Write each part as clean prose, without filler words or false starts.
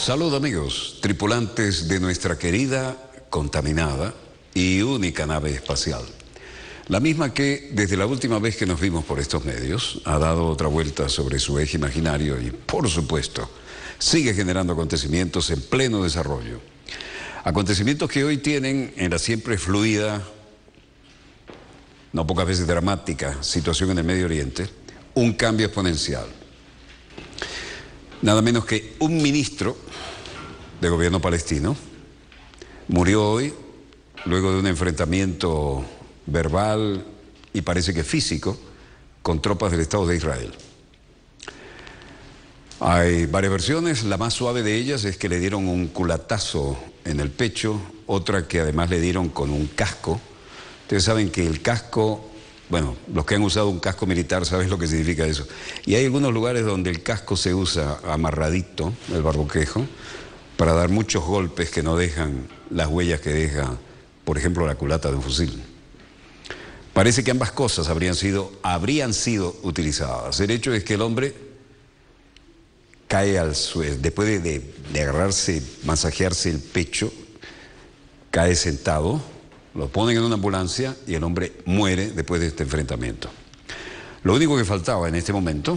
Salud amigos, tripulantes de nuestra querida, contaminada y única nave espacial. La misma que desde la última vez que nos vimos por estos medios ha dado otra vuelta sobre su eje imaginario y por supuesto sigue generando acontecimientos en pleno desarrollo. Acontecimientos que hoy tienen en la siempre fluida, no pocas veces dramática, situación en el Medio Oriente, un cambio exponencial. Nada menos que un ministro de gobierno palestino murió hoy luego de un enfrentamiento verbal y parece que físico con tropas del Estado de Israel. Hay varias versiones, la más suave de ellas es que le dieron un culatazo en el pecho, otra que además le dieron con un casco. Ustedes saben que el casco, bueno, los que han usado un casco militar saben lo que significa eso. Y hay algunos lugares donde el casco se usa amarradito, el barboquejo, para dar muchos golpes que no dejan las huellas que deja, por ejemplo, la culata de un fusil. Parece que ambas cosas habrían sido utilizadas. El hecho es que el hombre cae al suelo, después de agarrarse, masajearse el pecho, cae sentado, lo ponen en una ambulancia y el hombre muere después de este enfrentamiento. Lo único que faltaba en este momento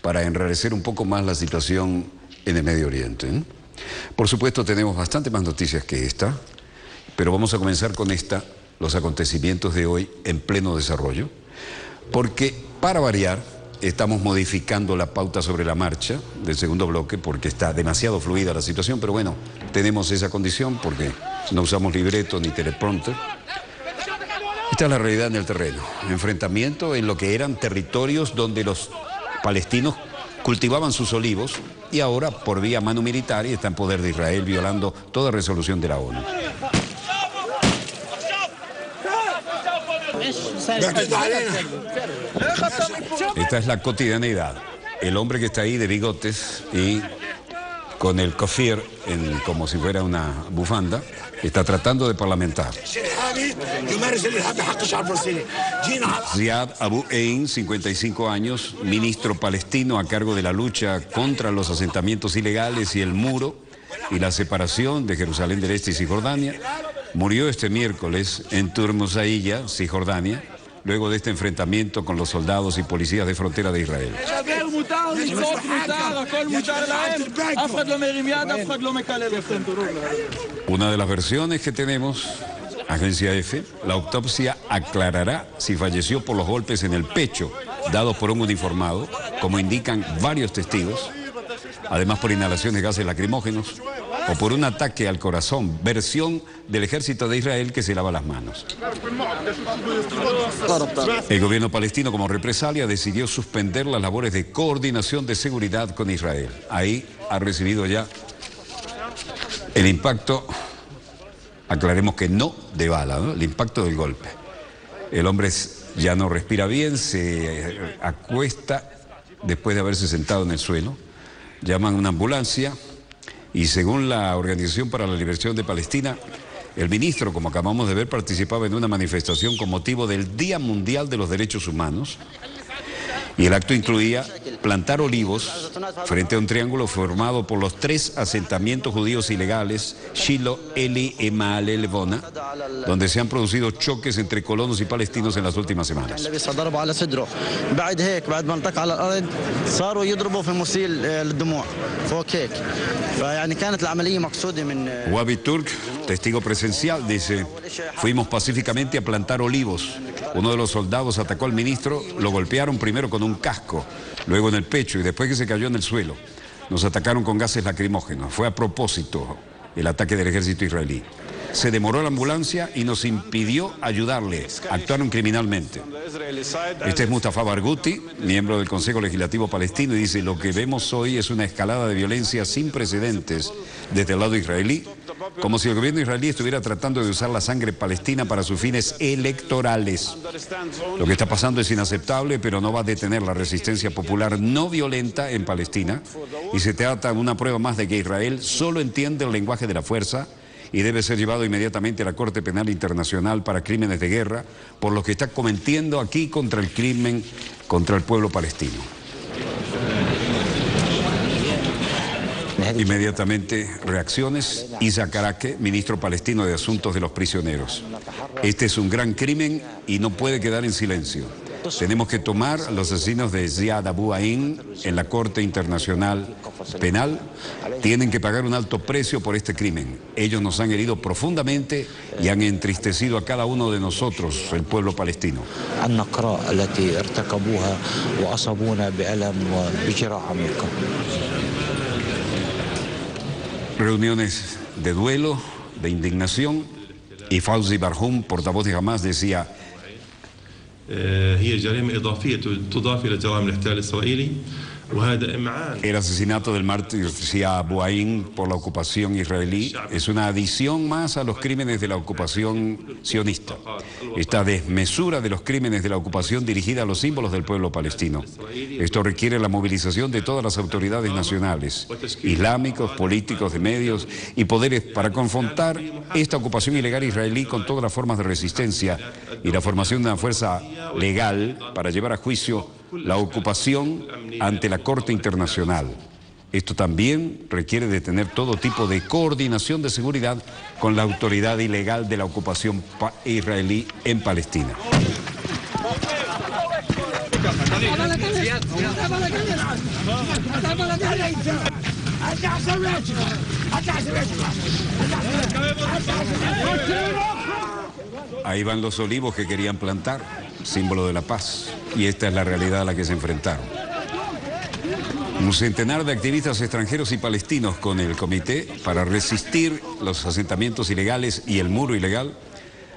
para enrarecer un poco más la situación en el Medio Oriente, ¿eh? Por supuesto tenemos bastante más noticias que esta, pero vamos a comenzar con los acontecimientos de hoy en pleno desarrollo, porque para variar estamos modificando la pauta sobre la marcha del segundo bloque porque está demasiado fluida la situación, pero bueno, tenemos esa condición porque no usamos libreto ni teleprompter. Esta es la realidad en el terreno. Enfrentamiento en lo que eran territorios donde los palestinos cultivaban sus olivos y ahora por vía mano militar y está en poder de Israel violando toda resolución de la ONU. Esta es la cotidianidad. El hombre que está ahí de bigotes y con el kofir como si fuera una bufanda, está tratando de parlamentar. Ziad Abu Ein, 55 años, ministro palestino a cargo de la lucha contra los asentamientos ilegales y el muro y la separación de Jerusalén del Este y Cisjordania, murió este miércoles en Turmusailla, Cisjordania, luego de este enfrentamiento con los soldados y policías de frontera de Israel. Una de las versiones que tenemos, Agencia F, la autopsia aclarará si falleció por los golpes en el pecho dados por un uniformado, como indican varios testigos, además por inhalación de gases lacrimógenos o por un ataque al corazón, versión del ejército de Israel que se lava las manos. El gobierno palestino, como represalia, decidió suspender las labores de coordinación de seguridad con Israel. Ahí ha recibido ya el impacto, aclaremos que no de bala, ¿no? El impacto del golpe. El hombre ya no respira bien, se acuesta después de haberse sentado en el suelo. Llaman a una ambulancia y según la Organización para la Liberación de Palestina, el ministro, como acabamos de ver, participaba en una manifestación con motivo del Día Mundial de los Derechos Humanos y el acto incluía plantar olivos frente a un triángulo formado por los 3 asentamientos judíos ilegales, Shiloh, Eli y Ma'ale Levona, donde se han producido choques entre colonos y palestinos en las últimas semanas. Wabi Turk, testigo presencial, dice: fuimos pacíficamente a plantar olivos. Uno de los soldados atacó al ministro, lo golpearon primero con un casco, luego en el pecho y después que se cayó en el suelo. Nos atacaron con gases lacrimógenos. Fue a propósito el ataque del ejército israelí. Se demoró la ambulancia y nos impidió ayudarle. Actuaron criminalmente. Este es Mustafa Barghouti, miembro del Consejo Legislativo Palestino, y dice: lo que vemos hoy es una escalada de violencia sin precedentes desde el lado israelí, como si el gobierno israelí estuviera tratando de usar la sangre palestina para sus fines electorales. Lo que está pasando es inaceptable, pero no va a detener la resistencia popular no violenta en Palestina, y se trata de una prueba más de que Israel solo entiende el lenguaje de la fuerza y debe ser llevado inmediatamente a la Corte Penal Internacional para crímenes de guerra por lo que está cometiendo aquí contra el crimen contra el pueblo palestino. Inmediatamente reacciones. Isaac Arake, ministro palestino de Asuntos de los Prisioneros. Este es un gran crimen y no puede quedar en silencio. Tenemos que tomar a los asesinos de Ziad Abu Ain en la Corte Internacional Penal. Tienen que pagar un alto precio por este crimen. Ellos nos han herido profundamente y han entristecido a cada uno de nosotros, el pueblo palestino. Reuniones de duelo, de indignación, y Fawzi Barhum, portavoz de Hamas, decía: el asesinato del mártir Ziad Abu Ain por la ocupación israelí es una adición más a los crímenes de la ocupación sionista. Esta desmesura de los crímenes de la ocupación dirigida a los símbolos del pueblo palestino. Esto requiere la movilización de todas las autoridades nacionales, islámicos, políticos, de medios y poderes para confrontar esta ocupación ilegal israelí con todas las formas de resistencia y la formación de una fuerza legal para llevar a juicio la ocupación ante la Corte Internacional. Esto también requiere de tener todo tipo de coordinación de seguridad con la autoridad ilegal de la ocupación israelí en Palestina. Ahí van los olivos que querían plantar, símbolo de la paz, y esta es la realidad a la que se enfrentaron. Un centenar de activistas extranjeros y palestinos con el comité para resistir los asentamientos ilegales y el muro ilegal.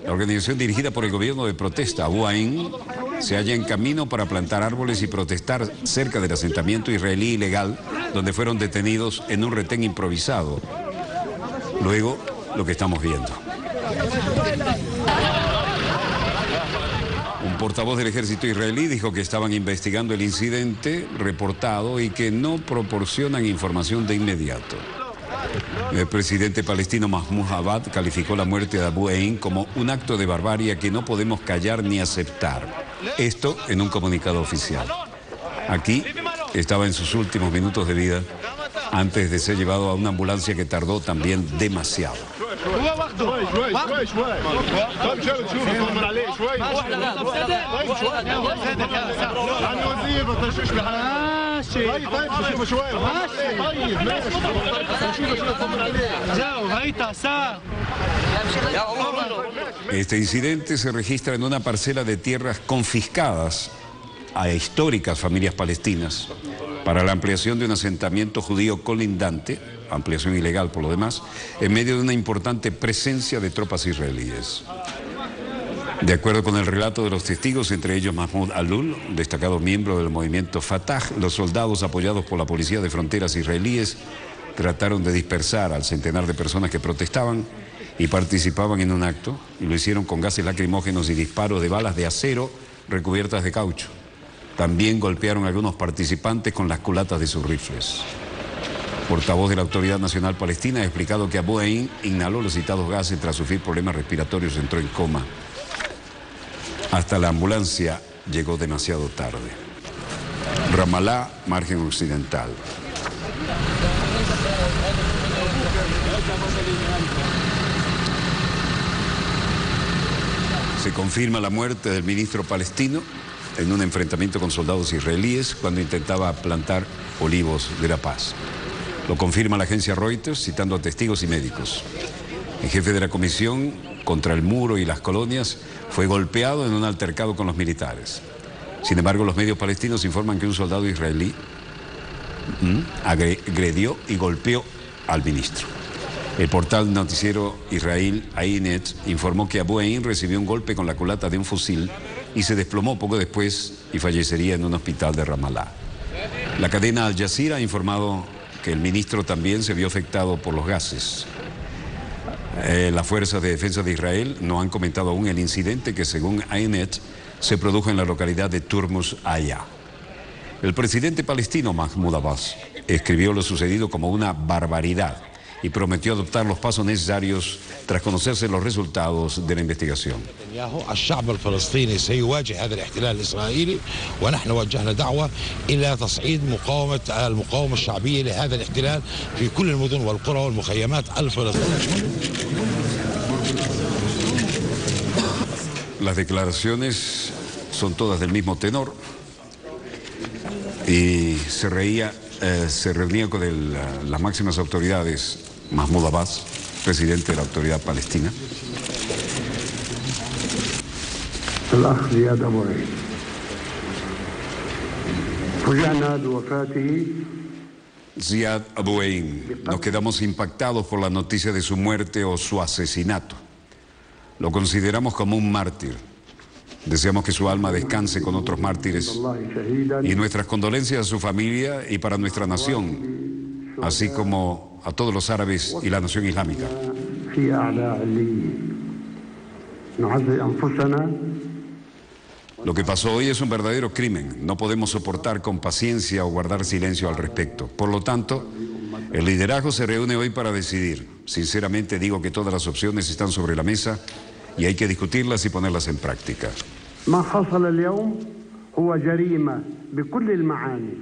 La organización dirigida por el gobierno de protesta, Abu Ain, se halla en camino para plantar árboles y protestar cerca del asentamiento israelí ilegal, donde fueron detenidos en un retén improvisado. Luego, lo que estamos viendo. Un portavoz del ejército israelí dijo que estaban investigando el incidente reportado y que no proporcionan información de inmediato. El presidente palestino Mahmoud Abbas calificó la muerte de Abu Ain como un acto de barbarie que no podemos callar ni aceptar. Esto en un comunicado oficial. Aquí estaba en sus últimos minutos de vida antes de ser llevado a una ambulancia que tardó también demasiado. Este incidente se registra en una parcela de tierras confiscadas a históricas familias palestinas para la ampliación de un asentamiento judío colindante, ampliación ilegal por lo demás, en medio de una importante presencia de tropas israelíes. De acuerdo con el relato de los testigos, entre ellos Mahmoud Alul, destacado miembro del movimiento Fatah, los soldados apoyados por la policía de fronteras israelíes trataron de dispersar al centenar de personas que protestaban y participaban en un acto, y lo hicieron con gases lacrimógenos y disparos de balas de acero recubiertas de caucho. También golpearon a algunos participantes con las culatas de sus rifles. Portavoz de la Autoridad Nacional Palestina ha explicado que Abu Ain inhaló los citados gases tras sufrir problemas respiratorios, entró en coma. Hasta la ambulancia llegó demasiado tarde. Ramallah, margen occidental. Se confirma la muerte del ministro palestino en un enfrentamiento con soldados israelíes cuando intentaba plantar olivos de la paz. Lo confirma la agencia Reuters, citando a testigos y médicos. El jefe de la comisión contra el muro y las colonias fue golpeado en un altercado con los militares. Sin embargo, los medios palestinos informan que un soldado israelí agredió y golpeó al ministro. El portal noticiero Israel Ainet informó que Abu Ain recibió un golpe con la culata de un fusil y se desplomó poco después y fallecería en un hospital de Ramallah. La cadena Al Jazeera ha informado que el ministro también se vio afectado por los gases. Las fuerzas de defensa de Israel no han comentado aún el incidente que, según Ainet, se produjo en la localidad de Turmus Aya. El presidente palestino Mahmoud Abbas escribió lo sucedido como una barbaridad y prometió adoptar los pasos necesarios tras conocerse los resultados de la investigación. الشعب الفلسطيني سيواجه هذا الاحتلال الإسرائيلي ونحن وجهنا دعوة إلى تصعيد المقاومة الشعبية لهذا الاحتلال في كل المدن والقرى والمخيمات الفلسطينية. Las declaraciones son todas del mismo tenor y se reunía con las máximas autoridades, Mahmoud Abbas, presidente de la Autoridad Palestina. الأخ زياد أبو عين فوجئنا بوفاته. Ziad Abu Ain, nos quedamos impactados por la noticia de su muerte o su asesinato. Lo consideramos como un mártir. Deseamos que su alma descanse con otros mártires y nuestras condolencias a su familia y para nuestra nación, así como a todos los árabes y la nación islámica. Lo que pasó hoy es un verdadero crimen. No podemos soportar con paciencia o guardar silencio al respecto. Por lo tanto, el liderazgo se reúne hoy para decidir. Sinceramente digo que todas las opciones están sobre la mesa y hay que discutirlas y ponerlas en práctica. ما حصل اليوم هو جريمة بكل المعاني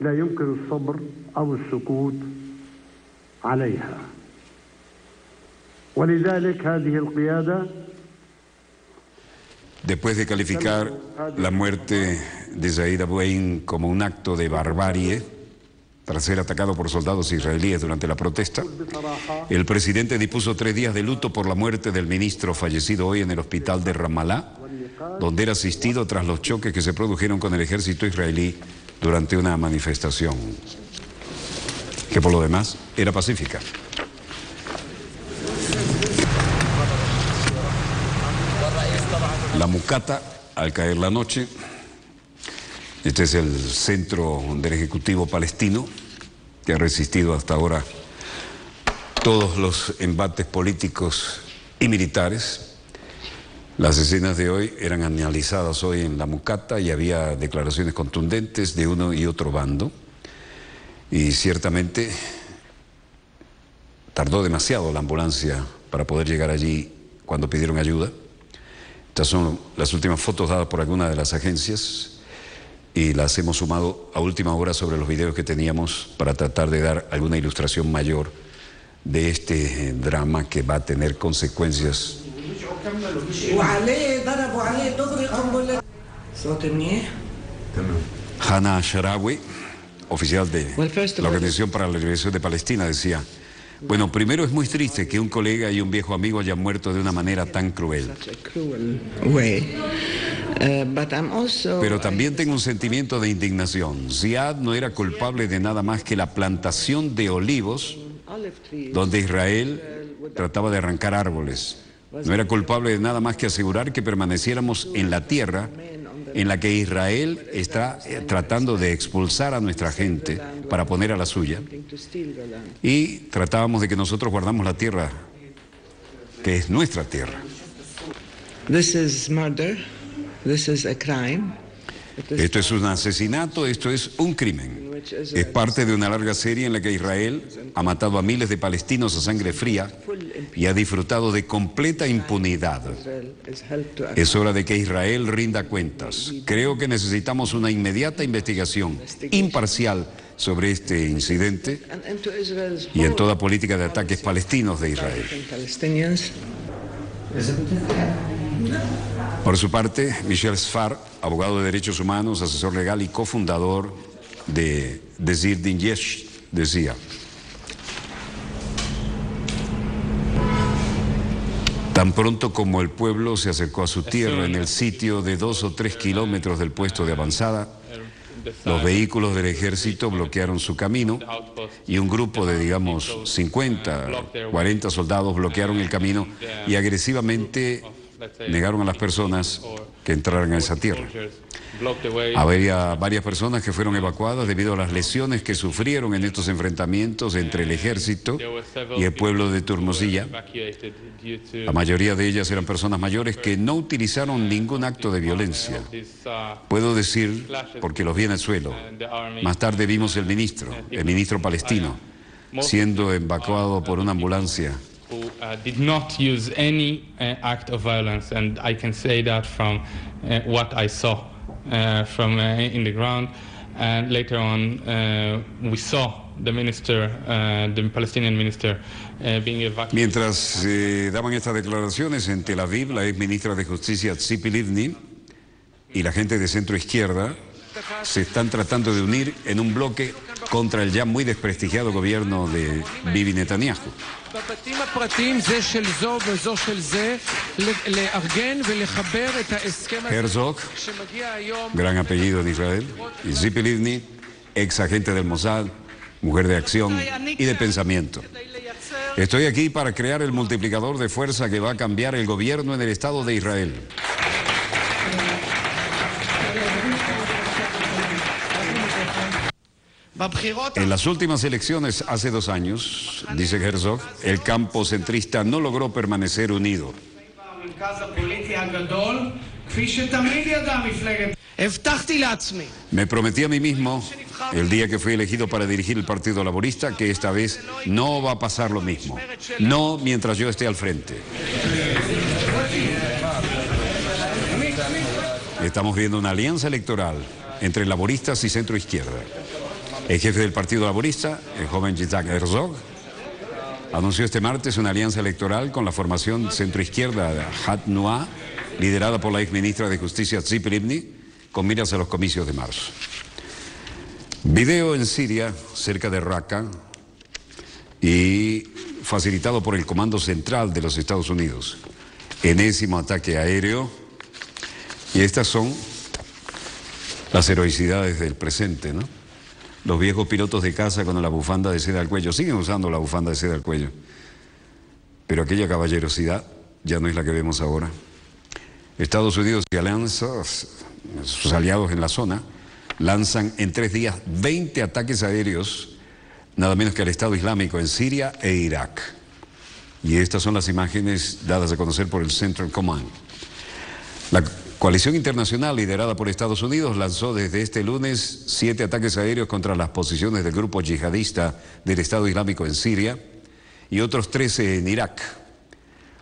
لا يمكن الصبر أو السكوت عليها ولذلك هذه القيادة. Después de calificar la muerte de Ziad Abu Ain como un acto de barbarie, tras ser atacado por soldados israelíes durante la protesta, el presidente dispuso 3 días de luto por la muerte del ministro fallecido hoy en el hospital de Ramallah, donde era asistido tras los choques que se produjeron con el ejército israelí durante una manifestación, que por lo demás era pacífica. La Mucata, al caer la noche, este es el centro del Ejecutivo palestino, que ha resistido hasta ahora todos los embates políticos y militares. Las escenas de hoy eran analizadas hoy en la Mucata y había declaraciones contundentes de uno y otro bando. Y ciertamente tardó demasiado la ambulancia para poder llegar allí cuando pidieron ayuda. Estas son las últimas fotos dadas por alguna de las agencias y las hemos sumado a última hora sobre los videos que teníamos para tratar de dar alguna ilustración mayor de este drama que va a tener consecuencias. Hannah Sharawi, oficial de la Organización para la Liberación de Palestina, decía: bueno, primero es muy triste que un colega y un viejo amigo hayan muerto de una manera tan cruel. Pero también tengo un sentimiento de indignación. Ziad no era culpable de nada más que la plantación de olivos donde Israel trataba de arrancar árboles. No era culpable de nada más que asegurar que permaneciéramos en la tierra en la que Israel está tratando de expulsar a nuestra gente para poner a la suya. Y tratábamos de que nosotros guardamos la tierra, que es nuestra tierra. This is murder. This is a crime. Esto es un asesinato, esto es un crimen. Es parte de una larga serie en la que Israel ha matado a miles de palestinos a sangre fría y ha disfrutado de completa impunidad. Es hora de que Israel rinda cuentas. Creo que necesitamos una inmediata investigación imparcial sobre este incidente y en toda política de ataques palestinos de Israel. Por su parte, Michel Sfar, abogado de derechos humanos, asesor legal y cofundador de Desir Din Yesh, decía: tan pronto como el pueblo se acercó a su tierra en el sitio de 2 o 3 kilómetros del puesto de avanzada, los vehículos del ejército bloquearon su camino y un grupo de, digamos, 50, 40 soldados bloquearon el camino y agresivamente negaron a las personas que entraran a esa tierra. Había varias personas que fueron evacuadas debido a las lesiones que sufrieron en estos enfrentamientos entre el ejército y el pueblo de Turmuzilla. La mayoría de ellas eran personas mayores que no utilizaron ningún acto de violencia. Puedo decir, porque los vi en el suelo. Más tarde vimos el ministro palestino, siendo evacuado por una ambulancia. Who did not use any act of violence, and I can say that from what I saw from in the ground. And later on, we saw the minister, the Palestinian minister, being evacuated. Mientras daban estas declaraciones en Tel Aviv, la ex ministra de Justicia Tzipi Livni y la gente de centro izquierda se están tratando de unir en un bloque contra el ya muy desprestigiado gobierno de Bibi Netanyahu. Herzog, gran apellido en Israel, y Tzipi Livni, ex agente del Mossad, mujer de acción y de pensamiento. Estoy aquí para crear el multiplicador de fuerza que va a cambiar el gobierno en el Estado de Israel. En las últimas elecciones hace 2 años, dice Herzog, el campo centrista no logró permanecer unido. Me prometí a mí mismo, el día que fui elegido para dirigir el Partido Laborista, que esta vez no va a pasar lo mismo. No mientras yo esté al frente. Estamos viendo una alianza electoral entre laboristas y centro izquierda. El jefe del Partido Laborista, el joven Yitzhak Herzog, anunció este martes una alianza electoral con la formación centroizquierda Hat-Noah, liderada por la exministra de Justicia Tzipi Livni, con miras a los comicios de marzo. Video en Siria, cerca de Raqqa, y facilitado por el Comando Central de los Estados Unidos. Enésimo ataque aéreo, y estas son las heroicidades del presente, ¿no? Los viejos pilotos de caza con la bufanda de seda al cuello, siguen usando la bufanda de seda al cuello, pero aquella caballerosidad ya no es la que vemos ahora. Estados Unidos y alianzas, sus aliados en la zona, lanzan en 3 días 20 ataques aéreos, nada menos que al Estado Islámico en Siria e Irak. Y estas son las imágenes dadas a conocer por el Central Command. La coalición internacional liderada por Estados Unidos lanzó desde este lunes 7 ataques aéreos contra las posiciones del grupo yihadista del Estado Islámico en Siria y otros 13 en Irak.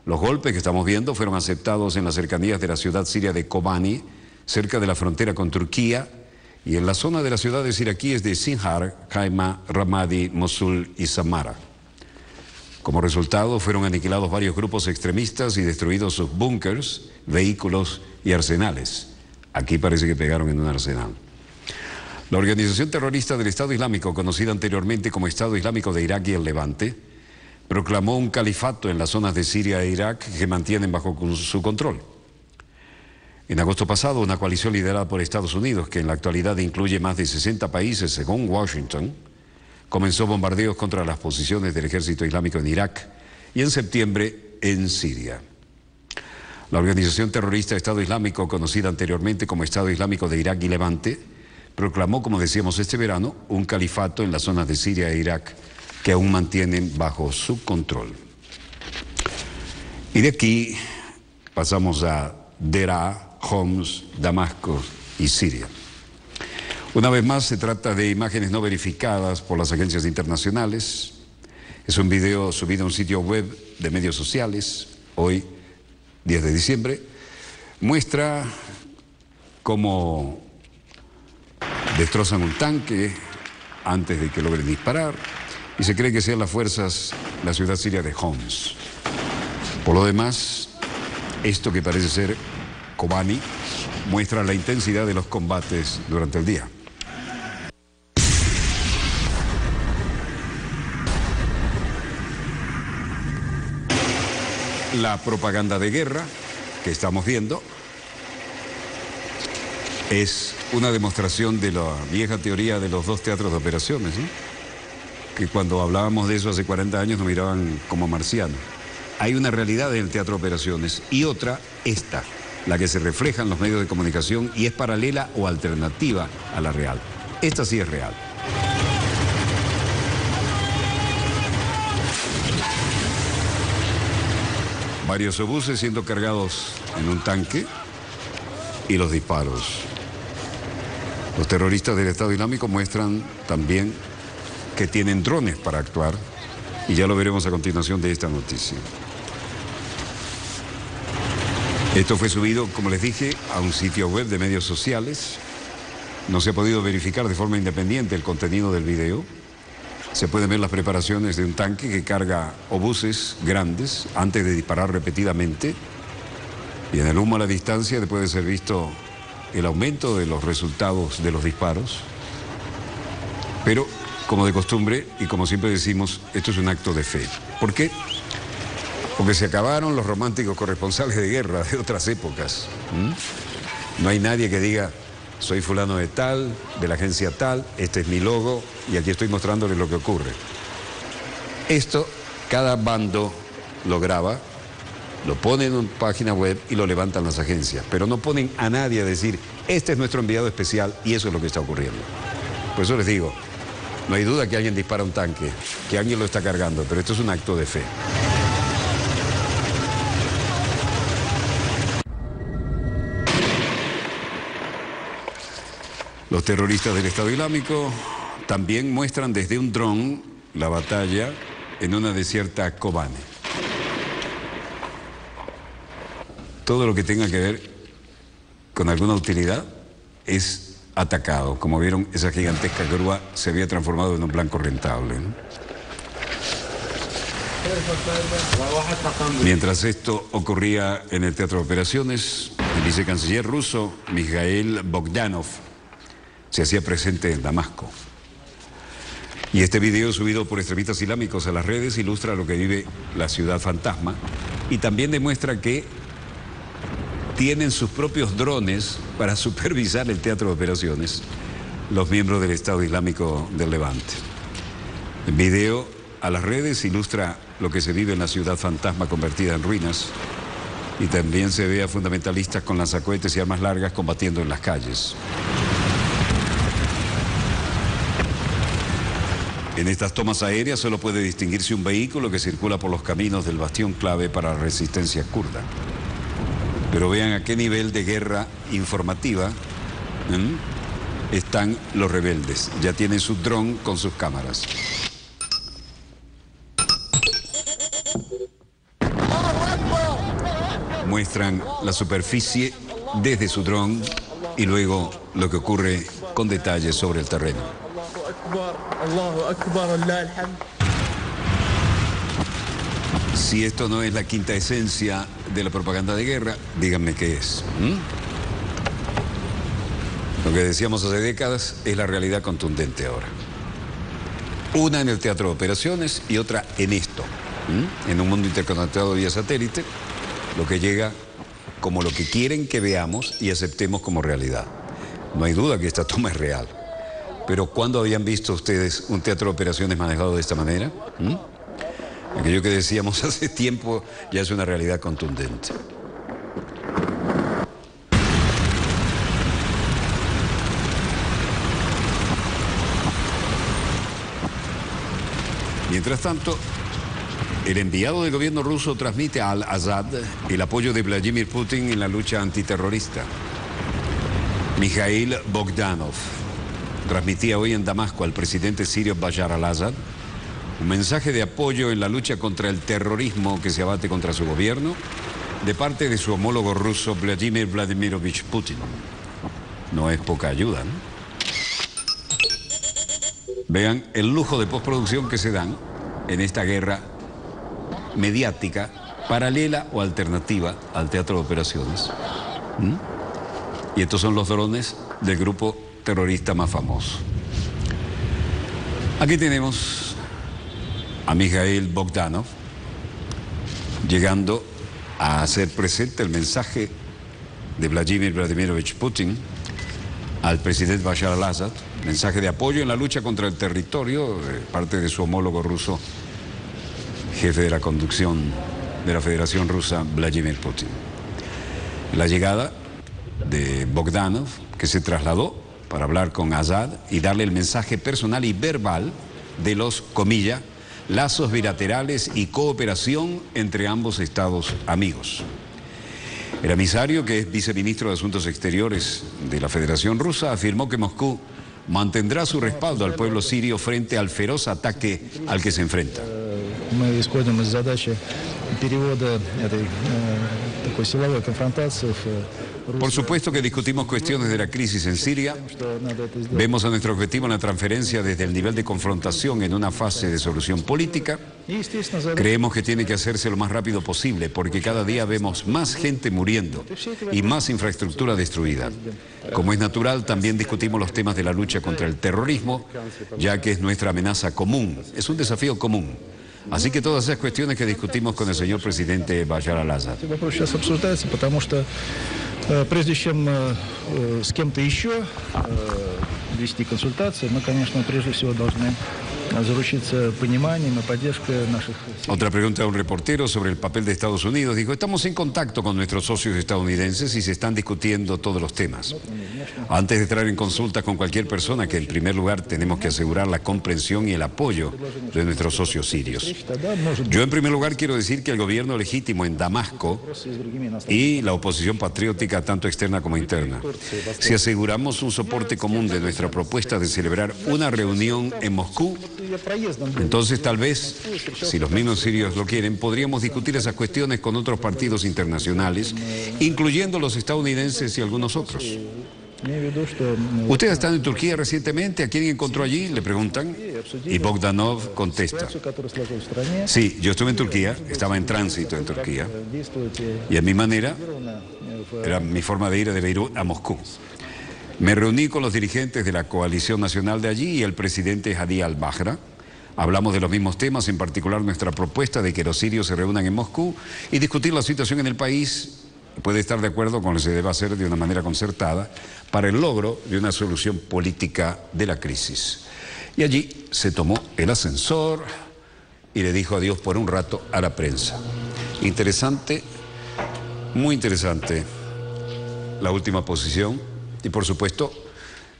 Los golpes que estamos viendo fueron aceptados en las cercanías de la ciudad siria de Kobani, cerca de la frontera con Turquía, y en la zona de las ciudades iraquíes de Sinjar, Haifa, Ramadi, Mosul y Samara. Como resultado, fueron aniquilados varios grupos extremistas y destruidos sus búnkers, vehículos y arsenales. Aquí parece que pegaron en un arsenal. La organización terrorista del Estado Islámico, conocida anteriormente como Estado Islámico de Irak y el Levante, proclamó un califato en las zonas de Siria e Irak que mantienen bajo su control. En agosto pasado, una coalición liderada por Estados Unidos, que en la actualidad incluye más de 60 países según Washington, comenzó bombardeos contra las posiciones del ejército islámico en Irak y en septiembre en Siria. La organización terrorista Estado Islámico, conocida anteriormente como Estado Islámico de Irak y Levante, proclamó, como decíamos este verano, un califato en las zonas de Siria e Irak que aún mantienen bajo su control. Y de aquí pasamos a Deraa, Homs, Damasco y Siria. Una vez más se trata de imágenes no verificadas por las agencias internacionales. Es un video subido a un sitio web de medios sociales, hoy 10 de diciembre. Muestra cómo destrozan un tanque antes de que logren disparar y se cree que sean las fuerzas de la ciudad siria de Homs. Por lo demás, esto que parece ser Kobani muestra la intensidad de los combates durante el día. La propaganda de guerra que estamos viendo es una demostración de la vieja teoría de los 2 teatros de operaciones, ¿no? Que cuando hablábamos de eso hace 40 años nos miraban como marcianos. Hay una realidad en el teatro de operaciones y otra, esta, la que se refleja en los medios de comunicación y es paralela o alternativa a la real. Esta sí es real. Varios obuses siendo cargados en un tanque y los disparos. Los terroristas del Estado Islámico muestran también que tienen drones para actuar, y ya lo veremos a continuación de esta noticia. Esto fue subido, como les dije, a un sitio web de medios sociales. No se ha podido verificar de forma independiente el contenido del video. Se pueden ver las preparaciones de un tanque que carga obuses grandes antes de disparar repetidamente. Y en el humo a la distancia puede ser visto el aumento de los resultados de los disparos. Pero, como de costumbre, y como siempre decimos, esto es un acto de fe. ¿Por qué? Porque se acabaron los románticos corresponsales de guerra de otras épocas. No hay nadie que diga, soy fulano de tal, de la agencia tal, este es mi logo, y aquí estoy mostrándoles lo que ocurre. Esto, cada bando lo graba, lo pone en una página web y lo levantan las agencias, pero no ponen a nadie a decir, este es nuestro enviado especial y eso es lo que está ocurriendo. Por eso les digo, no hay duda que alguien dispara un tanque, que alguien lo está cargando, pero esto es un acto de fe. Los terroristas del Estado Islámico también muestran desde un dron la batalla en una desierta Kobane. Todo lo que tenga que ver con alguna utilidad es atacado. Como vieron, esa gigantesca grúa se había transformado en un blanco rentable, ¿no? Mientras esto ocurría en el Teatro de Operaciones, el vicecanciller ruso Mikhail Bogdanov se hacía presente en Damasco. Y este video subido por extremistas islámicos a las redes ilustra lo que vive la ciudad fantasma y también demuestra que tienen sus propios drones para supervisar el teatro de operaciones los miembros del Estado Islámico del Levante. El video a las redes ilustra lo que se vive en la ciudad fantasma convertida en ruinas y también se ve a fundamentalistas con lanzacohetes y armas largas combatiendo en las calles. En estas tomas aéreas solo puede distinguirse un vehículo que circula por los caminos del bastión clave para la resistencia kurda. Pero vean a qué nivel de guerra informativa están los rebeldes. Ya tienen su dron con sus cámaras. Muestran la superficie desde su dron y luego lo que ocurre con detalles sobre el terreno. Si esto no es la quinta esencia de la propaganda de guerra, díganme qué es. Lo que decíamos hace décadas es la realidad contundente ahora. Una en el teatro de operaciones y otra en esto. En un mundo interconectado vía satélite, lo que llega como lo que quieren que veamos y aceptemos como realidad. No hay duda que esta toma es real. Pero ¿cuándo habían visto ustedes un teatro de operaciones manejado de esta manera? Aquello que decíamos hace tiempo ya es una realidad contundente. Mientras tanto, el enviado del gobierno ruso transmite a Al-Assad el apoyo de Vladimir Putin en la lucha antiterrorista. Mikhail Bogdanov transmitía hoy en Damasco al presidente sirio Bashar al-Assad un mensaje de apoyo en la lucha contra el terrorismo que se abate contra su gobierno de parte de su homólogo ruso Vladimir Vladimirovich Putin. No es poca ayuda, ¿no? Vean el lujo de postproducción que se dan en esta guerra mediática paralela o alternativa al teatro de operaciones. Y estos son los drones del grupo terrorista más famoso. Aquí tenemos a Mikhail Bogdanov llegando a hacer presente el mensaje de Vladimir Vladimirovich Putin al presidente Bashar al-Assad, mensaje de apoyo en la lucha contra el territorio de parte de su homólogo ruso, jefe de la conducción de la Federación Rusa, Vladimir Putin. La llegada de Bogdanov, que se trasladó para hablar con Assad y darle el mensaje personal y verbal de los, comillas, lazos bilaterales y cooperación entre ambos estados amigos. El emisario, que es viceministro de Asuntos Exteriores de la Federación Rusa, afirmó que Moscú mantendrá su respaldo al pueblo sirio frente al feroz ataque al que se enfrenta. Мы исходим из задачи перевода этой такой силовой конфронтации в Por supuesto que discutimos cuestiones de la crisis en Siria. Vemos a nuestro objetivo en la transferencia desde el nivel de confrontación en una fase de solución política. Creemos que tiene que hacerse lo más rápido posible porque cada día vemos más gente muriendo y más infraestructura destruida. Como es natural, también discutimos los temas de la lucha contra el terrorismo, ya que es nuestra amenaza común, es un desafío común. Así que todas esas cuestiones que discutimos con el señor presidente Bashar al-Assad. Сейчас обсуждается, потому что прежде чем с кем-то еще вести консультации, мы, конечно, прежде всего должны заручиться пониманием и поддержкой наших... Otra pregunta de un reportero sobre el papel de Estados Unidos. Dijo, estamos en contacto con nuestros socios estadounidenses y se están discutiendo todos los temas. Antes de entrar en consulta con cualquier persona, que en primer lugar tenemos que asegurar la comprensión y el apoyo de nuestros socios sirios. Yo en primer lugar quiero decir que el gobierno legítimo en Damasco y la oposición patriótica, tanto externa como interna, si aseguramos un soporte común de nuestra propuesta de celebrar una reunión en Moscú, entonces tal vez, si los mismos sirios lo quieren, podríamos discutir esas cuestiones con otros partidos internacionales, incluyendo los estadounidenses y algunos otros. ¿Usted ha estado en Turquía recientemente? ¿A quién encontró allí? Le preguntan. Y Bogdanov contesta. Sí, yo estuve en Turquía, estaba en tránsito en Turquía. Y a mi manera, era mi forma de ir de Beirut a Moscú. Me reuní con los dirigentes de la coalición nacional de allí y el presidente Hadi al-Bahra. Hablamos de los mismos temas, en particular nuestra propuesta de que los sirios se reúnan en Moscú y discutir la situación en el país. Puede estar de acuerdo con lo que se debe hacer de una manera concertada para el logro de una solución política de la crisis. Y allí se tomó el ascensor y le dijo adiós por un rato a la prensa. Interesante, muy interesante la última posición. Y por supuesto,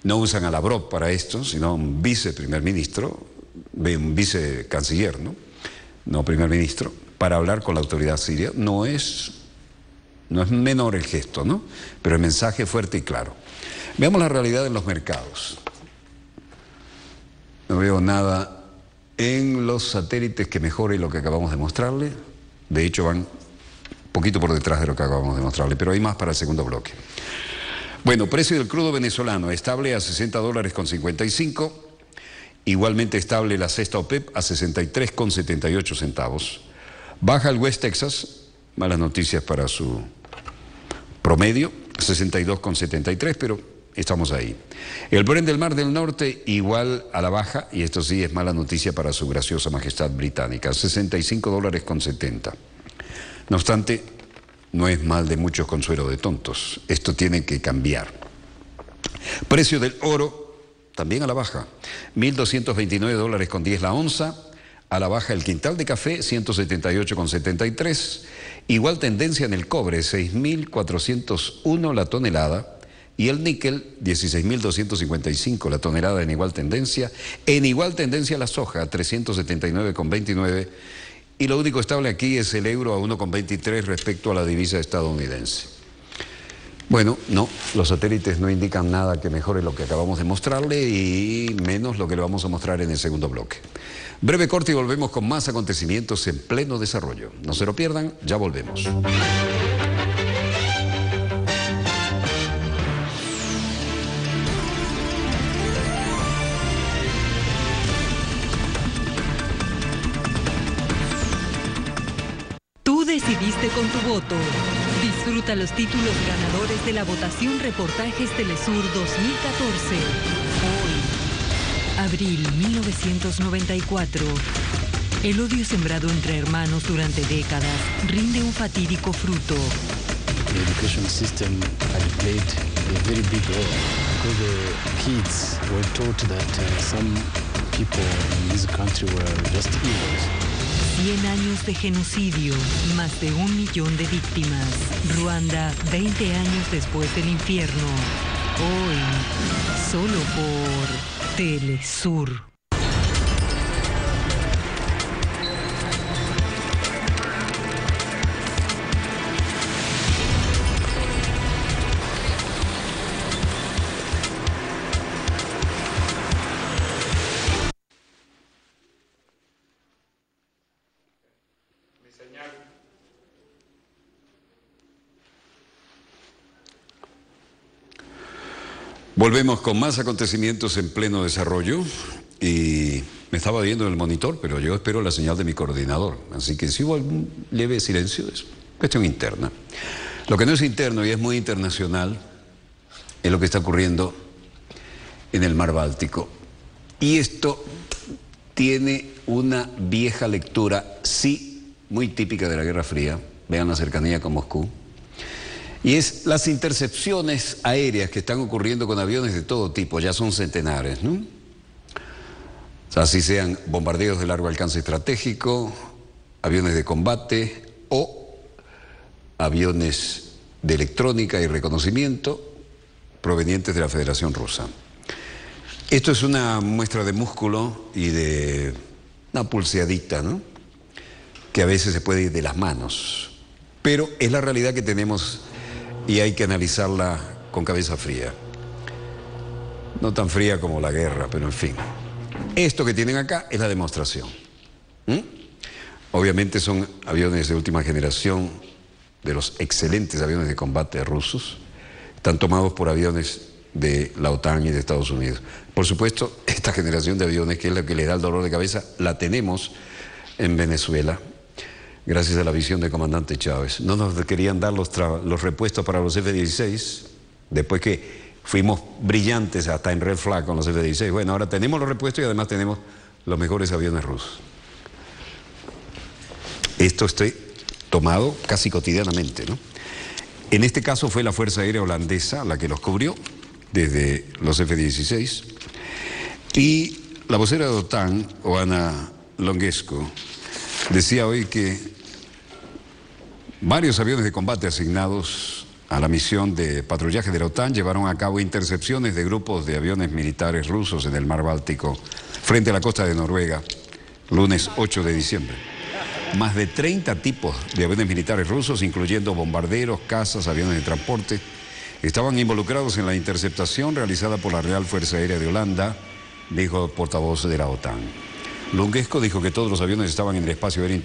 no usan a Lavrov para esto, sino un viceprimer ministro, un vicecanciller, ¿no? No primer ministro, para hablar con la autoridad siria. No es menor el gesto, ¿no? Pero el mensaje es fuerte y claro. Veamos la realidad en los mercados. No veo nada en los satélites que mejore lo que acabamos de mostrarle. De hecho, van un poquito por detrás de lo que acabamos de mostrarle, pero hay más para el segundo bloque. Bueno, precio del crudo venezolano estable a $60.55. Igualmente estable la cesta OPEP a 63,78 centavos. Baja el West Texas, malas noticias para su promedio, 62,73, pero estamos ahí. El Brent del Mar del Norte igual a la baja, y esto sí es mala noticia para su graciosa majestad británica, $65,70. No obstante, no es mal de muchos consuelo de tontos. Esto tiene que cambiar. Precio del oro también a la baja. $1.229,10 la onza. A la baja el quintal de café, 178,73. Igual tendencia en el cobre, 6.401 la tonelada. Y el níquel, 16.255 la tonelada en igual tendencia. En igual tendencia la soja, 379,29. Y lo único estable aquí es el euro a 1,23 respecto a la divisa estadounidense. Bueno, no, los satélites no indican nada que mejore lo que acabamos de mostrarle y menos lo que le vamos a mostrar en el segundo bloque. Breve corte y volvemos con más acontecimientos en pleno desarrollo. No se lo pierdan, ya volvemos. Decidiste con tu voto. Disfruta los títulos ganadores de la votación Reportajes Telesur 2014. Hoy, abril 1994. El odio sembrado entre hermanos durante décadas rinde un fatídico fruto. The education system had played a very big role because the kids were taught that some people in this country were just evil. 100 años de genocidio, más de 1 millón de víctimas. Ruanda, 20 años después del infierno. Hoy, solo por Telesur. Volvemos con más acontecimientos en pleno desarrollo y me estaba viendo en el monitor, pero yo espero la señal de mi coordinador, así que si hubo algún leve silencio es cuestión interna. Lo que no es interno y es muy internacional es lo que está ocurriendo en el mar Báltico. Y esto tiene una vieja lectura, sí, muy típica de la Guerra Fría, vean la cercanía con Moscú, y es las intercepciones aéreas que están ocurriendo con aviones de todo tipo, ya son centenares, ¿no? O sea, así sean bombardeos de largo alcance estratégico, aviones de combate o aviones de electrónica y reconocimiento provenientes de la Federación Rusa. Esto es una muestra de músculo y de una pulseadita, ¿no? Que a veces se puede ir de las manos, pero es la realidad que tenemos y hay que analizarla con cabeza fría. No tan fría como la guerra, pero en fin. Esto que tienen acá es la demostración. Obviamente son aviones de última generación, de los excelentes aviones de combate rusos. Están tomados por aviones de la OTAN y de Estados Unidos. Por supuesto, esta generación de aviones, que es la que le da el dolor de cabeza, la tenemos en Venezuela, gracias a la visión del comandante Chávez. No nos querían dar los repuestos para los F-16, después que fuimos brillantes hasta en Red Flag con los F-16. Bueno, ahora tenemos los repuestos y además tenemos los mejores aviones rusos. Esto estoy tomado casi cotidianamente, ¿no? En este caso fue la Fuerza Aérea Holandesa la que los cubrió desde los F-16. Y la vocera de OTAN, Oana Longescu, decía hoy que varios aviones de combate asignados a la misión de patrullaje de la OTAN llevaron a cabo intercepciones de grupos de aviones militares rusos en el mar Báltico frente a la costa de Noruega, lunes 8 de diciembre. Más de 30 tipos de aviones militares rusos, incluyendo bombarderos, cazas, aviones de transporte, estaban involucrados en la interceptación realizada por la Real Fuerza Aérea de Holanda, dijo el portavoz de la OTAN. Longescu dijo que todos los aviones estaban en el espacio aéreo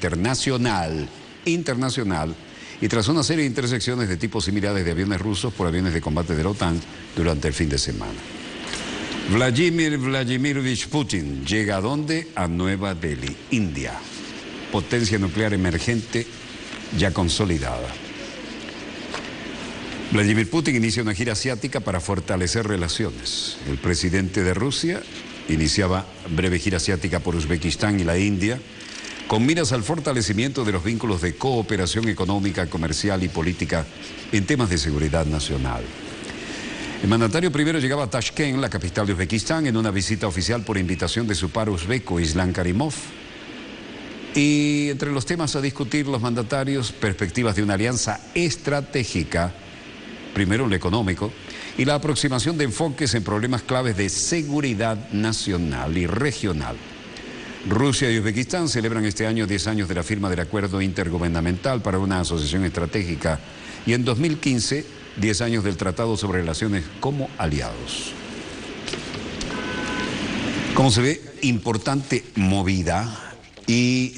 internacional, y tras una serie de intersecciones de tipos similares de aviones rusos por aviones de combate de la OTAN durante el fin de semana. Vladimir Vladimirovich Putin llega ¿a dónde? A Nueva Delhi, India. Potencia nuclear emergente ya consolidada. Vladimir Putin inicia una gira asiática para fortalecer relaciones. El presidente de Rusia iniciaba breve gira asiática por Uzbekistán y la India, con miras al fortalecimiento de los vínculos de cooperación económica, comercial y política en temas de seguridad nacional. El mandatario primero llegaba a Tashkent, la capital de Uzbekistán, en una visita oficial por invitación de su par uzbeco, Islam Karimov. Y entre los temas a discutir los mandatarios, perspectivas de una alianza estratégica, primero lo económico, y la aproximación de enfoques en problemas claves de seguridad nacional y regional. Rusia y Uzbekistán celebran este año 10 años de la firma del Acuerdo Intergubernamental para una asociación estratégica y en 2015, 10 años del Tratado sobre Relaciones como aliados. Como se ve, importante movida y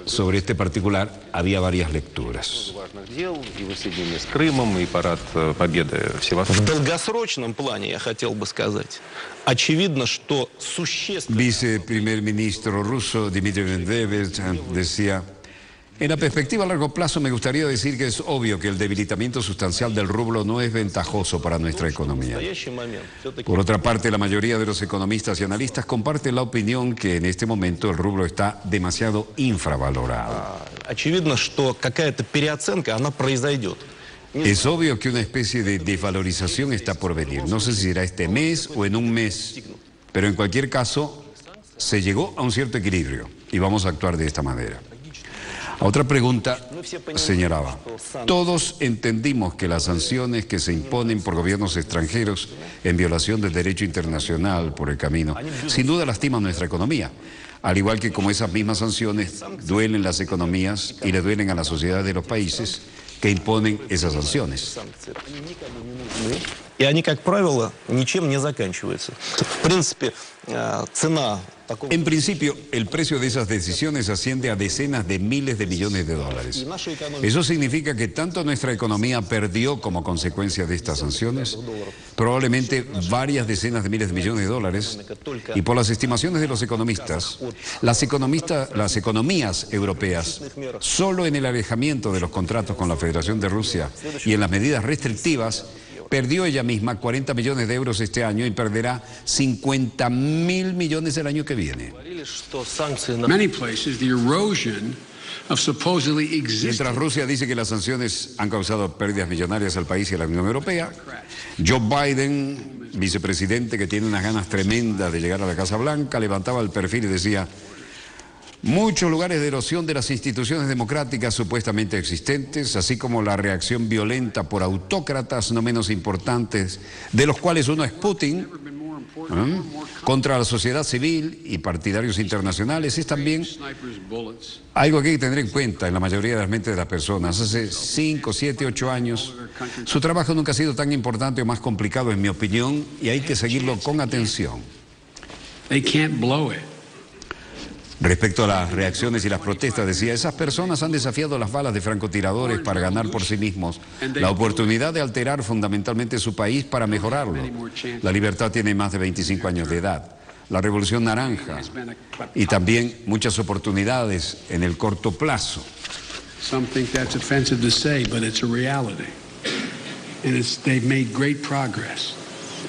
sobre este particular había varias lecturas. В долгосрочном плане, я хотел бы сказать, очевидно, что существенно... Viceprimer ministro ruso Dmitry Medvedev decía: en la perspectiva a largo plazo me gustaría decir que es obvio que el debilitamiento sustancial del rublo no es ventajoso para nuestra economía. Por otra parte, la mayoría de los economistas y analistas comparten la opinión que en este momento el rublo está demasiado infravalorado. Очевидно, что какая-то переоценка, она произойдет. Es obvio que una especie de desvalorización está por venir. No sé si será este mes o en un mes, pero en cualquier caso se llegó a un cierto equilibrio y vamos a actuar de esta manera. A otra pregunta señalaba: todos entendimos que las sanciones que se imponen por gobiernos extranjeros en violación del derecho internacional por el camino, sin duda lastiman nuestra economía, al igual que como esas mismas sanciones duelen las economías y le duelen a la sociedad de los países que imponen esas sanciones. И они, как правило, ничем не заканчиваются. В принципе, цена En principio, el precio de esas decisiones asciende a decenas de miles de millones de dólares. Eso significa que tanto nuestra economía perdió como consecuencia de estas sanciones, probablemente varias decenas de miles de millones de dólares, y por las estimaciones de los economistas, las economías europeas, solo en el alejamiento de los contratos con la Federación de Rusia y en las medidas restrictivas, perdió ella misma 40 millones de euros este año y perderá 50.000 millones el año que viene. Mientras Rusia dice que las sanciones han causado pérdidas millonarias al país y a la Unión Europea, Joe Biden, vicepresidente que tiene unas ganas tremendas de llegar a la Casa Blanca, levantaba el perfil y decía: muchos lugares de erosión de las instituciones democráticas supuestamente existentes, así como la reacción violenta por autócratas no menos importantes, de los cuales uno es Putin, contra la sociedad civil y partidarios internacionales, es también algo que hay que tener en cuenta en la mayoría de las mentes de las personas. Hace 5, 7, 8 años, su trabajo nunca ha sido tan importante o más complicado, en mi opinión, y hay que seguirlo con atención. They can't blow it. Respecto a las reacciones y las protestas, decía: esas personas han desafiado las balas de francotiradores para ganar por sí mismos la oportunidad de alterar fundamentalmente su país para mejorarlo. La libertad tiene más de 25 años de edad. La Revolución Naranja y también muchas oportunidades en el corto plazo. Some think that's offensive to say, but it's a reality. And they've made great progress,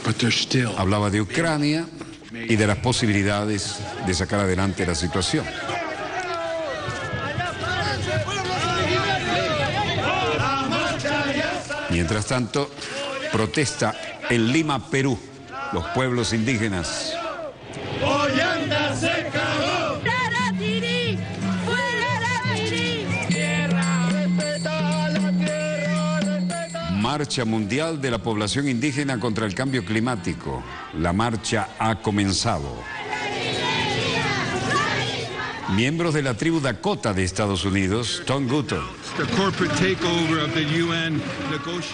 but they're still. Hablaba de Ucrania y de las posibilidades de sacar adelante la situación. Mientras tanto, protesta en Lima, Perú, los pueblos indígenas. Marcha Mundial de la Población Indígena contra el Cambio Climático. La marcha ha comenzado. Miembros de la tribu Dakota de Estados Unidos, Tom Gutton.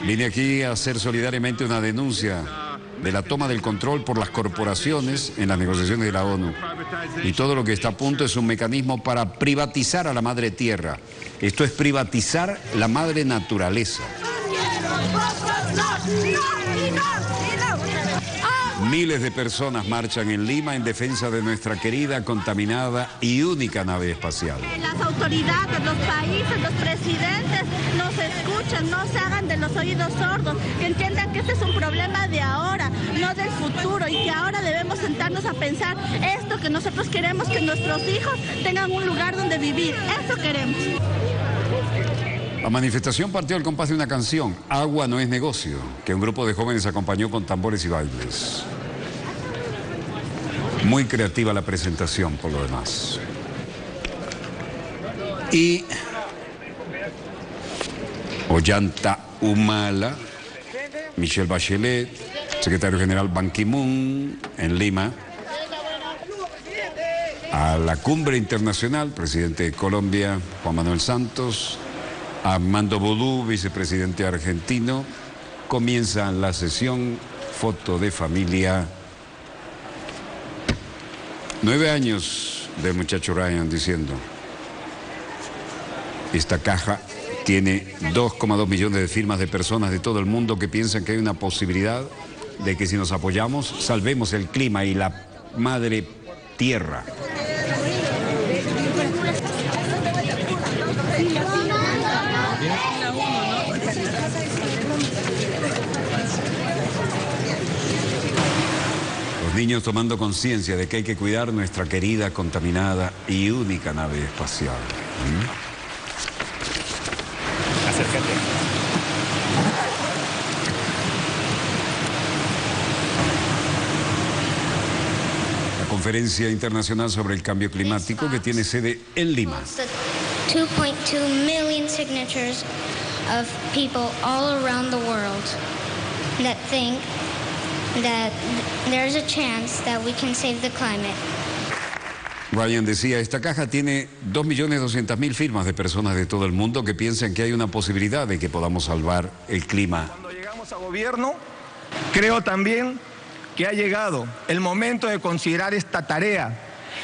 Vine aquí a hacer solidariamente una denuncia de la toma del control por las corporaciones en las negociaciones de la ONU. Y todo lo que está a punto es un mecanismo para privatizar a la madre tierra. Esto es privatizar la madre naturaleza. Miles de personas marchan en Lima en defensa de nuestra querida, contaminada y única nave espacial. Las autoridades, los países, los presidentes nos escuchen, no se hagan de los oídos sordos, que entiendan que este es un problema de ahora, no del futuro, y que ahora debemos sentarnos a pensar esto que nosotros queremos, que nuestros hijos tengan un lugar donde vivir. Eso queremos. La manifestación partió al compás de una canción, Agua no es negocio, que un grupo de jóvenes acompañó con tambores y bailes. Muy creativa la presentación, por lo demás. Y Ollanta Humala, Michelle Bachelet, secretario general Ban Ki-moon en Lima, a la cumbre internacional, presidente de Colombia, Juan Manuel Santos, Armando Boudou, vicepresidente argentino. Comienza la sesión, foto de familia. 9 años del muchacho Ryan diciendo: esta caja tiene 2,2 millones de firmas de personas de todo el mundo que piensan que hay una posibilidad de que si nos apoyamos salvemos el clima y la madre tierra. Niños tomando conciencia de que hay que cuidar nuestra querida, contaminada y única nave espacial. Acércate. La Conferencia Internacional sobre el Cambio Climático, que tiene sede en Lima. 2.2 million signatures of people all around the world that think that there's a chance that we can save the climate. Ryan decía: esta caja tiene 2.200.000 firmas de personas de todo el mundo que piensan que hay una posibilidad de que podamos salvar el clima. Cuando llegamos a gobierno, creo también que ha llegado el momento de considerar esta tarea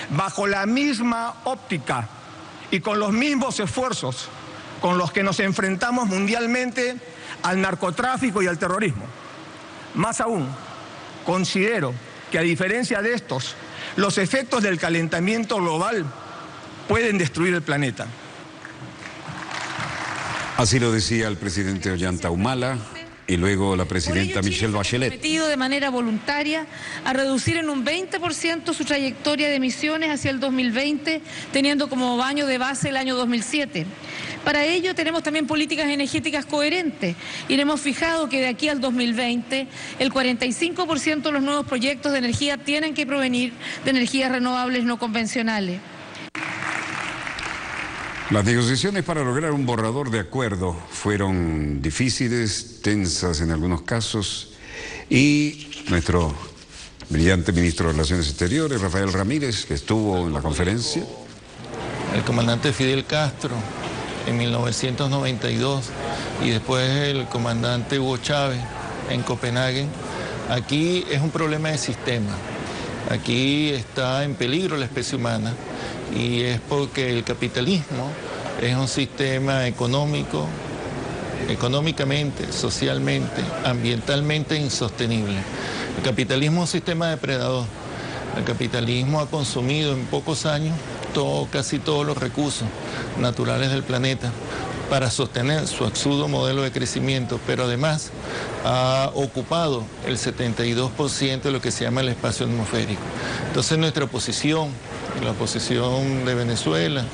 bajo la misma óptica y con los mismos esfuerzos con los que nos enfrentamos mundialmente al narcotráfico y al terrorismo. Más aún, considero que a diferencia de estos, los efectos del calentamiento global pueden destruir el planeta. Así lo decía el presidente Ollanta Humala y luego la presidenta Michelle Bachelet. Comprometido de manera voluntaria a reducir en un 20% su trayectoria de emisiones hacia el 2020, teniendo como año de base el año 2007. Para ello tenemos también políticas energéticas coherentes y hemos fijado que de aquí al 2020 el 45% de los nuevos proyectos de energía tienen que provenir de energías renovables no convencionales. Las negociaciones para lograr un borrador de acuerdo fueron difíciles, tensas en algunos casos, y nuestro brillante ministro de Relaciones Exteriores, Rafael Ramírez, que estuvo en la conferencia. El comandante Fidel Castro en 1992 y después el comandante Hugo Chávez en Copenhague. Aquí es un problema de sistema. Aquí está en peligro la especie humana y es porque el capitalismo es un sistema económico, económicamente, socialmente, ambientalmente insostenible. El capitalismo es un sistema depredador. El capitalismo ha consumido en pocos años casi todos los recursos naturales del planeta para sostener su absurdo modelo de crecimiento, pero además ha ocupado el 72% de lo que se llama el espacio atmosférico. Entonces nuestra posición, la posición de Venezuela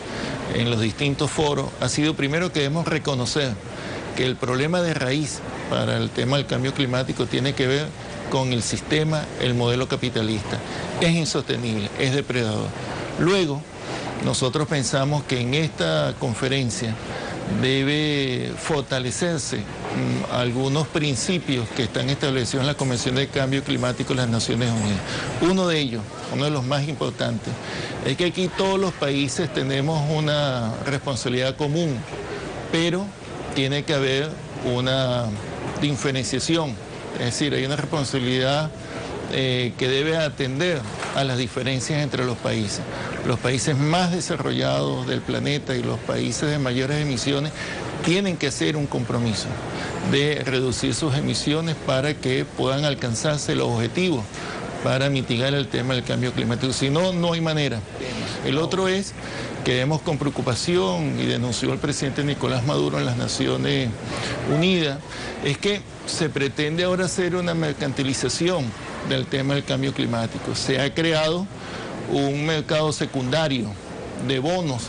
en los distintos foros, ha sido primero que debemos reconocer que el problema de raíz para el tema del cambio climático tiene que ver con el sistema, el modelo capitalista. Es insostenible, es depredador. Luego, nosotros pensamos que en esta conferencia debe fortalecerse algunos principios que están establecidos en la Convención de Cambio Climático de las Naciones Unidas. Uno de ellos, uno de los más importantes, es que aquí todos los países tenemos una responsabilidad común, pero tiene que haber una diferenciación, es decir, hay una responsabilidad que debe atender a las diferencias entre los países. Los países más desarrollados del planeta y los países de mayores emisiones tienen que hacer un compromiso de reducir sus emisiones para que puedan alcanzarse los objetivos para mitigar el tema del cambio climático. Si no, no hay manera. El otro es que vemos con preocupación, y denunció el presidente Nicolás Maduro en las Naciones Unidas, es que se pretende ahora hacer una mercantilización del tema del cambio climático. Se ha creado un mercado secundario de bonos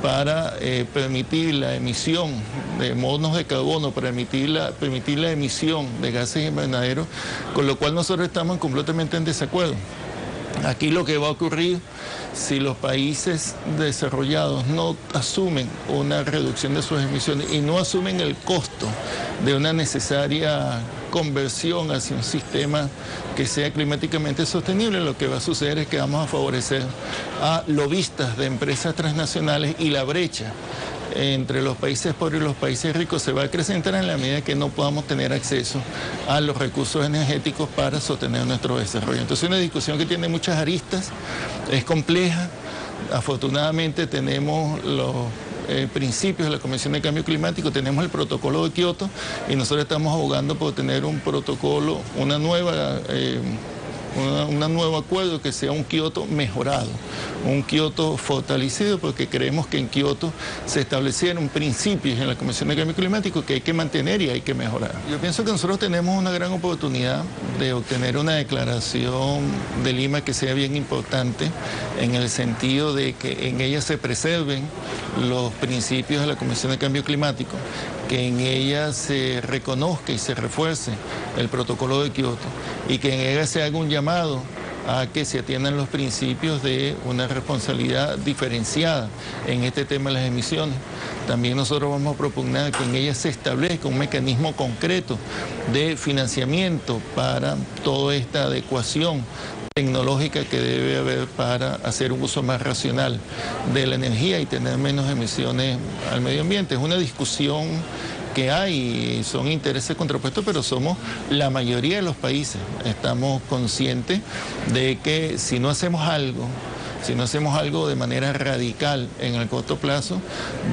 para permitir la emisión de bonos de carbono, para permitir la emisión de gases invernaderos, con lo cual nosotros estamos completamente en desacuerdo. Aquí lo que va a ocurrir, si los países desarrollados no asumen una reducción de sus emisiones y no asumen el costo de una necesaria conversión hacia un sistema que sea climáticamente sostenible, lo que va a suceder es que vamos a favorecer a lobistas de empresas transnacionales y la brecha entre los países pobres y los países ricos se va a acrecentar en la medida que no podamos tener acceso a los recursos energéticos para sostener nuestro desarrollo. Entonces es una discusión que tiene muchas aristas, es compleja. Afortunadamente tenemos los principios de la Convención de Cambio Climático, tenemos el protocolo de Kioto y nosotros estamos abogando por tener un protocolo, un nuevo acuerdo que sea un Kioto mejorado, un Kioto fortalecido, porque creemos que en Kioto se establecieron principios en la Convención de Cambio Climático que hay que mantener y hay que mejorar. Yo pienso que nosotros tenemos una gran oportunidad de obtener una declaración de Lima que sea bien importante, en el sentido de que en ella se preserven los principios de la Convención de Cambio Climático, que en ella se reconozca y se refuerce el protocolo de Kioto y que en ella se haga un llamado a que se atiendan los principios de una responsabilidad diferenciada en este tema de las emisiones. También nosotros vamos a propugnar que en ella se establezca un mecanismo concreto de financiamiento para toda esta adecuación tecnológica que debe haber para hacer un uso más racional de la energía y tener menos emisiones al medio ambiente. Es una discusión que hay, son intereses contrapuestos, pero somos la mayoría de los países. Estamos conscientes de que si no hacemos algo si no hacemos algo de manera radical en el corto plazo,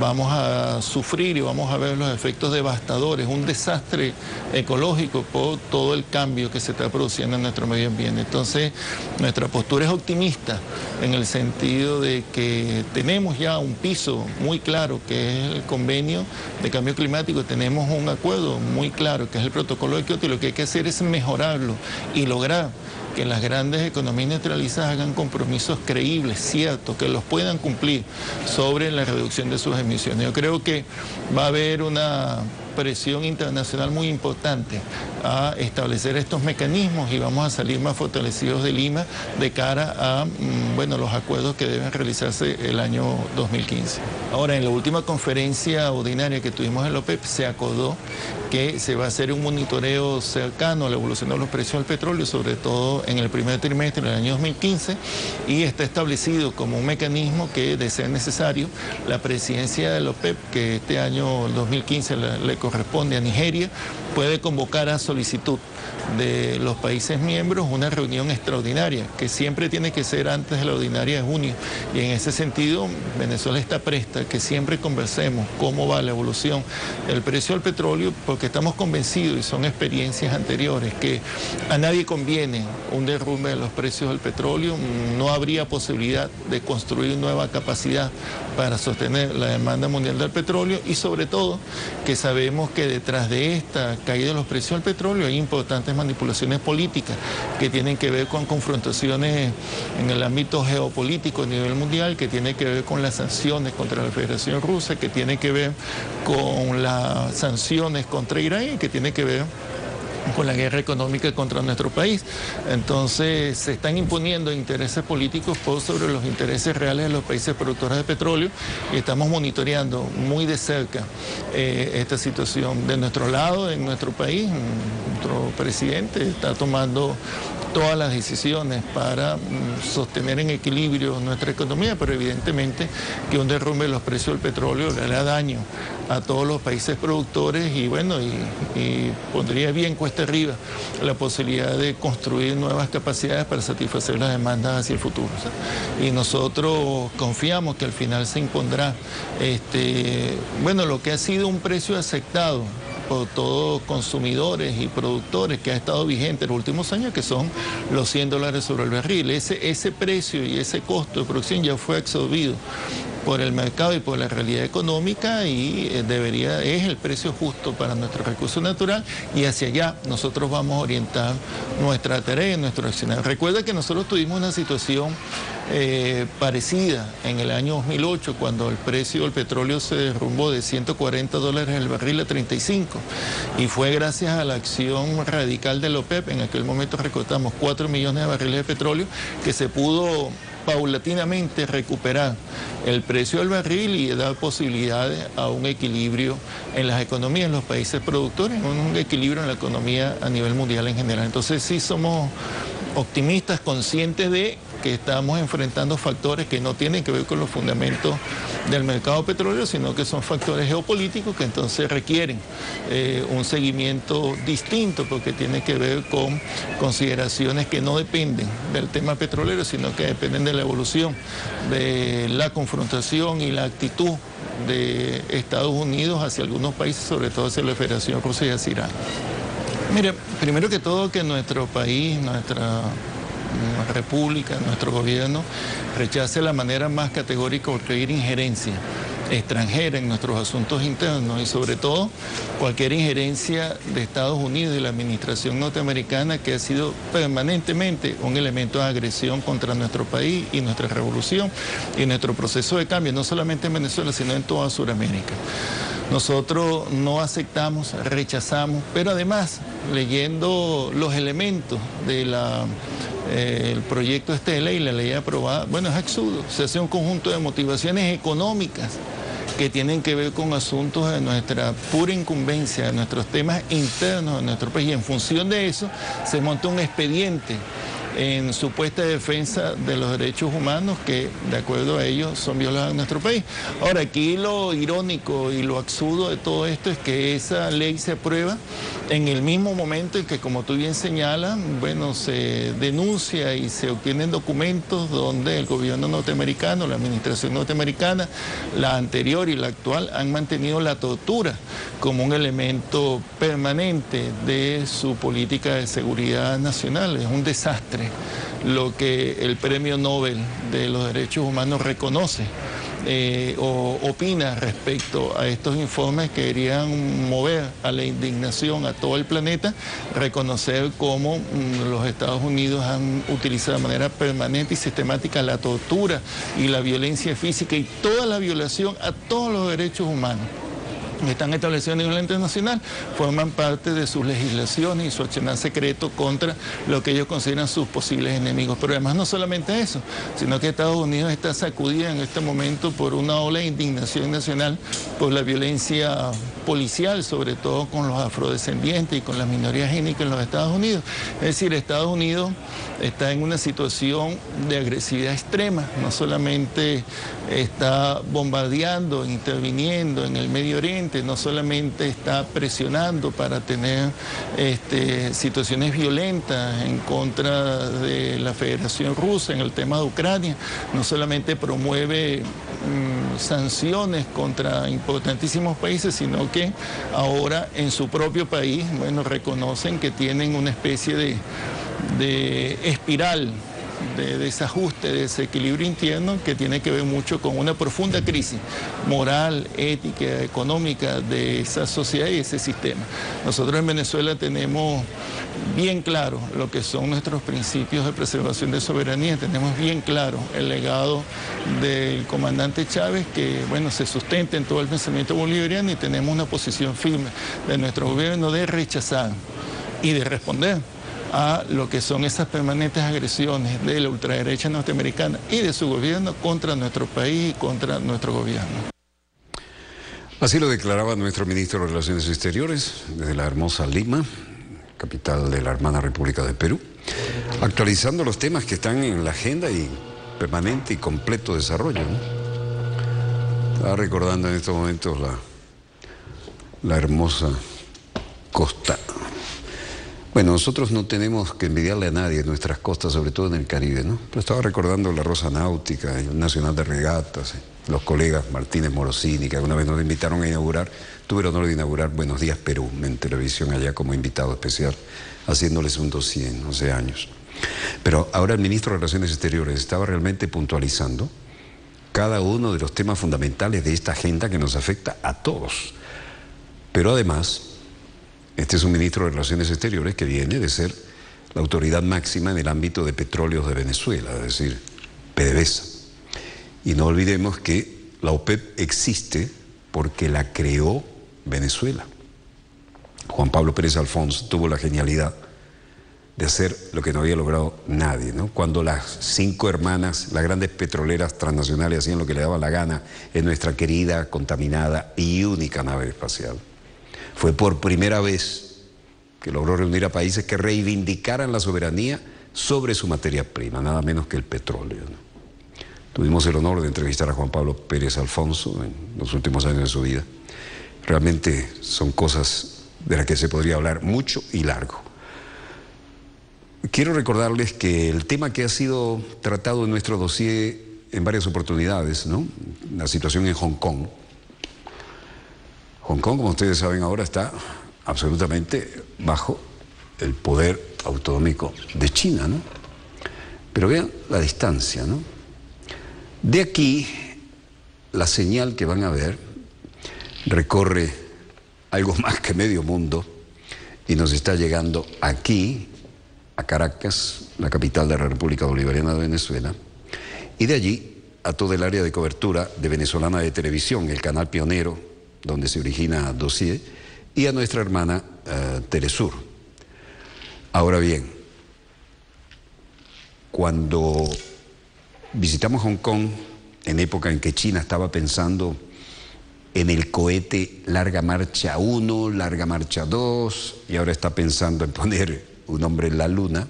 vamos a sufrir y vamos a ver los efectos devastadores, un desastre ecológico por todo el cambio que se está produciendo en nuestro medio ambiente. Entonces, nuestra postura es optimista en el sentido de que tenemos ya un piso muy claro, que es el convenio de cambio climático, tenemos un acuerdo muy claro, que es el protocolo de Kioto, y lo que hay que hacer es mejorarlo y lograr que las grandes economías industrializadas hagan compromisos creíbles, ciertos, que los puedan cumplir sobre la reducción de sus emisiones. Yo creo que va a haber una presión internacional muy importante a establecer estos mecanismos y vamos a salir más fortalecidos de Lima de cara a los acuerdos que deben realizarse el año 2015. Ahora, en la última conferencia ordinaria que tuvimos en la OPEP se acordó que se va a hacer un monitoreo cercano a la evolución de los precios del petróleo, sobre todo en el primer trimestre del año 2015, y está establecido como un mecanismo que, de ser necesario, la presidencia de la OPEP, que este año 2015 le corresponde a Nigeria, puede convocar a solicitud de los países miembros una reunión extraordinaria, que siempre tiene que ser antes de la ordinaria de junio, y en ese sentido Venezuela está presta que siempre conversemos cómo va la evolución del precio del petróleo, porque estamos convencidos, y son experiencias anteriores, que a nadie conviene un derrumbe de los precios del petróleo. No habría posibilidad de construir nueva capacidad para sostener la demanda mundial del petróleo, y sobre todo que sabemos que detrás de esta caída de los precios del petróleo hay importantes manipulaciones políticas que tienen que ver con confrontaciones en el ámbito geopolítico a nivel mundial, que tiene que ver con las sanciones contra la Federación Rusa, que tiene que ver con las sanciones contra Irán y que tiene que ver con la guerra económica contra nuestro país. Entonces se están imponiendo intereses políticos por sobre los intereses reales de los países productores de petróleo, y estamos monitoreando muy de cerca esta situación de nuestro lado, en nuestro país. Nuestro presidente está tomando todas las decisiones para sostener en equilibrio nuestra economía, pero evidentemente que un derrumbe de los precios del petróleo le hará daño a todos los países productores y pondría bien cuesta arriba la posibilidad de construir nuevas capacidades para satisfacer las demandas hacia el futuro. Y nosotros confiamos que al final se impondrá lo que ha sido un precio aceptado por todos consumidores y productores, que ha estado vigente en los últimos años, que son los $100 sobre el barril. Ese precio y ese costo de producción ya fue absorbido por el mercado y por la realidad económica, y es el precio justo para nuestro recurso natural, y hacia allá nosotros vamos a orientar nuestra tarea y nuestro accionar. Recuerda que nosotros tuvimos una situación parecida en el año 2008, cuando el precio del petróleo se derrumbó de $140 el barril a 35, y fue gracias a la acción radical de la OPEP. En aquel momento recortamos 4 millones de barriles de petróleo, que se pudo paulatinamente recuperar el precio del barril y dar posibilidades a un equilibrio en las economías, en los países productores, un equilibrio en la economía a nivel mundial en general. Entonces sí somos optimistas, conscientes de que estamos enfrentando factores que no tienen que ver con los fundamentos del mercado petrolero, sino que son factores geopolíticos que entonces requieren un seguimiento distinto, porque tiene que ver con consideraciones que no dependen del tema petrolero, sino que dependen de la evolución, de la confrontación y la actitud de Estados Unidos hacia algunos países, sobre todo hacia la Federación Rusa y hacia Irán. Mire, primero que todo, que nuestro país, nuestra república, nuestro gobierno rechace la manera más categórica cualquier injerencia extranjera en nuestros asuntos internos, y sobre todo cualquier injerencia de Estados Unidos y la administración norteamericana, que ha sido permanentemente un elemento de agresión contra nuestro país y nuestra revolución y nuestro proceso de cambio, no solamente en Venezuela, sino en toda Sudamérica. Nosotros no aceptamos, rechazamos, pero además, leyendo los elementos de el proyecto de ley, la ley aprobada, es absurdo. Se hace un conjunto de motivaciones económicas que tienen que ver con asuntos de nuestra pura incumbencia, de nuestros temas internos de nuestro país, y en función de eso se monta un expediente en supuesta defensa de los derechos humanos que, de acuerdo a ellos, son violados en nuestro país. Ahora, aquí lo irónico y lo absurdo de todo esto es que esa ley se aprueba en el mismo momento en que, como tú bien señalas, bueno, se denuncia y se obtienen documentos donde el gobierno norteamericano, la administración norteamericana, la anterior y la actual, han mantenido la tortura como un elemento permanente de su política de seguridad nacional. Es un desastre lo que el Premio Nobel de los Derechos Humanos reconoce o opina respecto a estos informes que querían mover a la indignación a todo el planeta, reconocer cómo los Estados Unidos han utilizado de manera permanente y sistemática la tortura y la violencia física y toda la violación a todos los derechos humanos que están establecidos a nivel internacional, forman parte de sus legislaciones y su accionar secreto contra lo que ellos consideran sus posibles enemigos. Pero además no solamente eso, sino que Estados Unidos está sacudida en este momento por una ola de indignación nacional por la violencia policial, sobre todo con los afrodescendientes y con las minorías étnicas en los Estados Unidos. Es decir, Estados Unidos está en una situación de agresividad extrema, no solamente está bombardeando, interviniendo en el Medio Oriente, no solamente está presionando para tener situaciones violentas en contra de la Federación Rusa en el tema de Ucrania, no solamente promueve sanciones contra importantísimos países, sino que ahora en su propio país, bueno, reconocen que tienen una especie de espiral de desajuste, de desequilibrio interno que tiene que ver mucho con una profunda crisis moral, ética, económica de esa sociedad y ese sistema. Nosotros en Venezuela tenemos bien claro lo que son nuestros principios de preservación de soberanía, tenemos bien claro el legado del comandante Chávez que, bueno, se sustenta en todo el pensamiento bolivariano y tenemos una posición firme de nuestro gobierno de rechazar y de responder a lo que son esas permanentes agresiones de la ultraderecha norteamericana y de su gobierno contra nuestro país y contra nuestro gobierno. Así lo declaraba nuestro ministro de Relaciones Exteriores desde la hermosa Lima, capital de la hermana República de Perú, actualizando los temas que están en la agenda y permanente y completo desarrollo, ¿no? Estaba recordando en estos momentos la hermosa costa. Bueno, nosotros no tenemos que envidiarle a nadie en nuestras costas, sobre todo en el Caribe, ¿no? Pero estaba recordando la Rosa Náutica, el Nacional de Regatas, los colegas Martínez Morosini, que alguna vez nos invitaron a inaugurar, tuve el honor de inaugurar Buenos Días Perú en televisión allá como invitado especial, haciéndoles un dossier hace años. Pero ahora el ministro de Relaciones Exteriores estaba realmente puntualizando cada uno de los temas fundamentales de esta agenda que nos afecta a todos. Pero además, este es un ministro de Relaciones Exteriores que viene de ser la autoridad máxima en el ámbito de petróleos de Venezuela, es decir, PDVSA. Y no olvidemos que la OPEP existe porque la creó Venezuela. Juan Pablo Pérez Alfonso tuvo la genialidad de hacer lo que no había logrado nadie, ¿no? Cuando las 5 hermanas, las grandes petroleras transnacionales, hacían lo que le daba la gana en nuestra querida, contaminada y única nave espacial. Fue por primera vez que logró reunir a países que reivindicaran la soberanía sobre su materia prima, nada menos que el petróleo, ¿no? Tuvimos el honor de entrevistar a Juan Pablo Pérez Alfonso en los últimos años de su vida. Realmente son cosas de las que se podría hablar mucho y largo. Quiero recordarles que el tema que ha sido tratado en nuestro dossier en varias oportunidades, ¿no? La situación en Hong Kong. Hong Kong, como ustedes saben ahora, está absolutamente bajo el poder autonómico de China, ¿no? Pero vean la distancia, ¿no? De aquí, la señal que van a ver recorre algo más que medio mundo y nos está llegando aquí, a Caracas, la capital de la República Bolivariana de Venezuela, y de allí a todo el área de cobertura de Venezolana de Televisión, el canal pionero donde se origina Dossier, y a nuestra hermana Telesur. Ahora bien, cuando visitamos Hong Kong, en época en que China estaba pensando en el cohete Larga Marcha 1, Larga Marcha 2, y ahora está pensando en poner un hombre en la luna,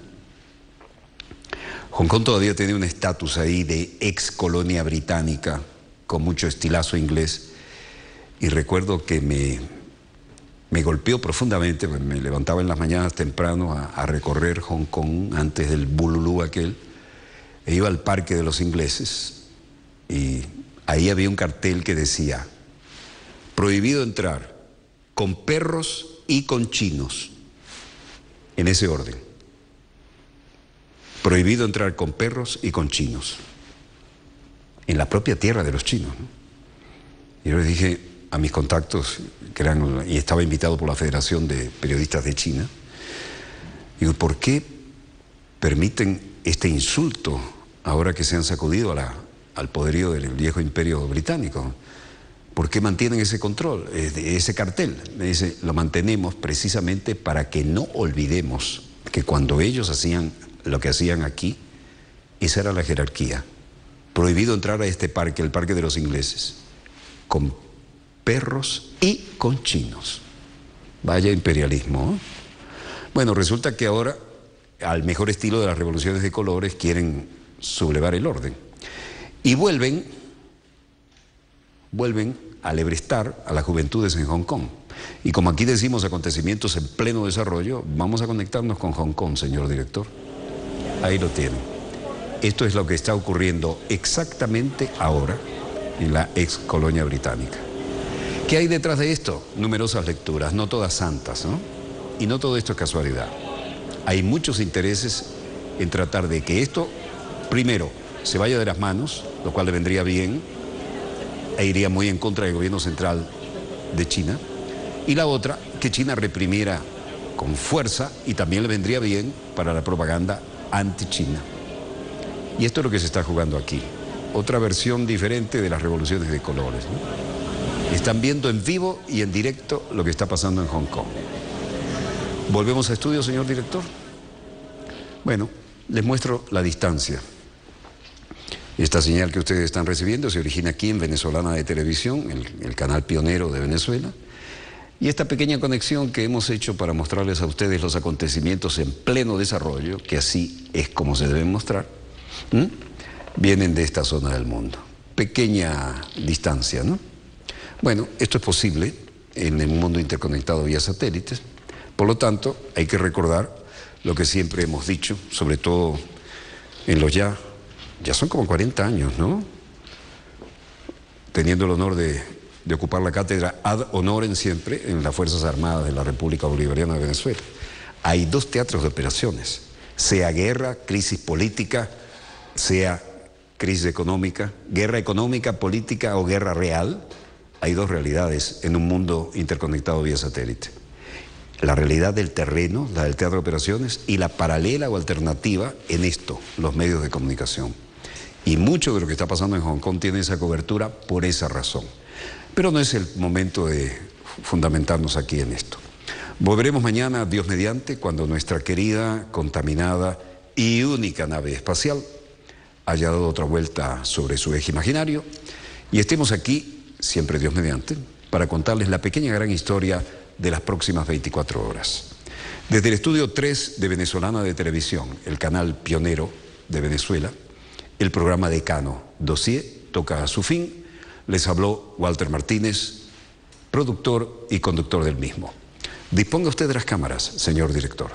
Hong Kong todavía tiene un estatus ahí de ex colonia británica con mucho estilazo inglés, y recuerdo que me golpeó profundamente. Me levantaba en las mañanas temprano a recorrer Hong Kong antes del bululú aquel, e iba al Parque de los Ingleses, y ahí había un cartel que decía: prohibido entrar con perros y con chinos, en ese orden. Prohibido entrar con perros y con chinos, en la propia tierra de los chinos, ¿no? Y yo les dije a mis contactos, y estaba invitado por la Federación de Periodistas de China, digo, ¿por qué permiten este insulto ahora que se han sacudido al poderío del viejo imperio británico? ¿Por qué mantienen ese control, ese cartel? Me dice, lo mantenemos precisamente para que no olvidemos que cuando ellos hacían lo que hacían aquí, esa era la jerarquía. Prohibido entrar a este parque, el Parque de los Ingleses, con perros y con chinos. Vaya imperialismo, ¿eh? Bueno, resulta que ahora, al mejor estilo de las revoluciones de colores, quieren sublevar el orden. Y vuelven a alebrestar a las juventudes en Hong Kong. Y como aquí decimos acontecimientos en pleno desarrollo, vamos a conectarnos con Hong Kong, señor director. Ahí lo tienen. Esto es lo que está ocurriendo exactamente ahora en la ex colonia británica. ¿Qué hay detrás de esto? Numerosas lecturas, no todas santas, ¿no? Y no todo esto es casualidad. Hay muchos intereses en tratar de que esto, primero, se vaya de las manos, lo cual le vendría bien e iría muy en contra del gobierno central de China. Y la otra, que China reprimiera con fuerza, y también le vendría bien para la propaganda anti-China. Y esto es lo que se está jugando aquí. Otra versión diferente de las revoluciones de colores, ¿no? Están viendo en vivo y en directo lo que está pasando en Hong Kong. ¿Volvemos a estudio, señor director? Bueno, les muestro la distancia. Esta señal que ustedes están recibiendo se origina aquí en Venezolana de Televisión, el canal pionero de Venezuela. Y esta pequeña conexión que hemos hecho para mostrarles a ustedes los acontecimientos en pleno desarrollo, que así es como se deben mostrar, vienen de esta zona del mundo. Pequeña distancia, ¿no? Bueno, esto es posible en el mundo interconectado vía satélites. Por lo tanto, hay que recordar lo que siempre hemos dicho, sobre todo en los ya son como 40 años, ¿no? Teniendo el honor de ocupar la cátedra ad honorem siempre en las Fuerzas Armadas de la República Bolivariana de Venezuela. Hay dos teatros de operaciones, sea guerra, crisis política, sea crisis económica, guerra económica, política o guerra real. Hay dos realidades en un mundo interconectado vía satélite. La realidad del terreno, la del teatro de operaciones, y la paralela o alternativa en esto, los medios de comunicación. Y mucho de lo que está pasando en Hong Kong tiene esa cobertura por esa razón. Pero no es el momento de fundamentarnos aquí en esto. Volveremos mañana, Dios mediante, cuando nuestra querida, contaminada y única nave espacial haya dado otra vuelta sobre su eje imaginario, y estemos aquí, siempre Dios mediante, para contarles la pequeña gran historia de las próximas 24 horas. Desde el estudio 3 de Venezolana de Televisión, el canal pionero de Venezuela, el programa Decano Dossier toca a su fin. Les habló Walter Martínez, productor y conductor del mismo. Disponga usted de las cámaras, señor director.